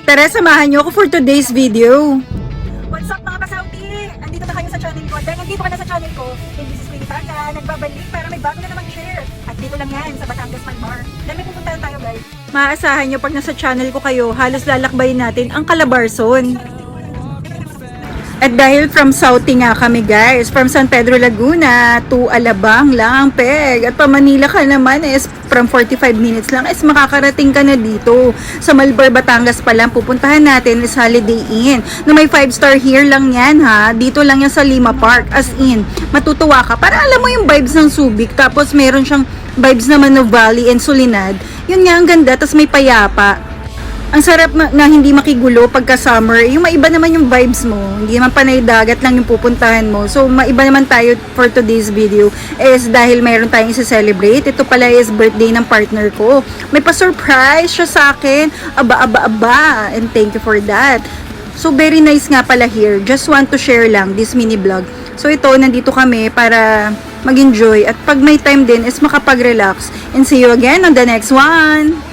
Tara, samahan niyo ako for today's video. What's up mga kasauti? Andito na kayo sa channel ko. Dahil nandito ka na sa channel ko, hindi si Queen Tanya, nagbabalik para may bago na namang share. At dito lang yan, sa Batangas Malbar. Dahil may pupuntahan tayo guys. Maaasahan niyo pag nasa channel ko kayo, halos lalakbayin natin ang Calabarzon. At dahil from Sauti nga kami guys, from San Pedro Laguna to Alabang lang, peg. At pa Manila ka naman is from 45 minutes lang is makakarating ka na dito. Sa Malbar, Batangas pa lang, pupuntahan natin is Holiday Inn. Na may 5-star here lang yan ha. Dito lang yan sa Lima Park. As in, matutuwa ka. Para alam mo yung vibes ng Subic. Tapos meron siyang vibes naman ng Valley and Solinad. Yun nga ang ganda. Tapos may payapa. Ang sarap na hindi makigulo pagka summer. Yung maiba naman yung vibes mo. Hindi naman panay dagat lang yung pupuntahan mo. So, maiba naman tayo for today's video. Is dahil mayroon tayong isa-celebrate. Ito pala is birthday ng partner ko. May pa-surprise siya sa akin. Aba. And thank you for that. So, very nice nga pala here. Just want to share lang this mini vlog. So, ito, nandito kami para mag-enjoy. At pag may time din is makapag-relax. And see you again on the next one.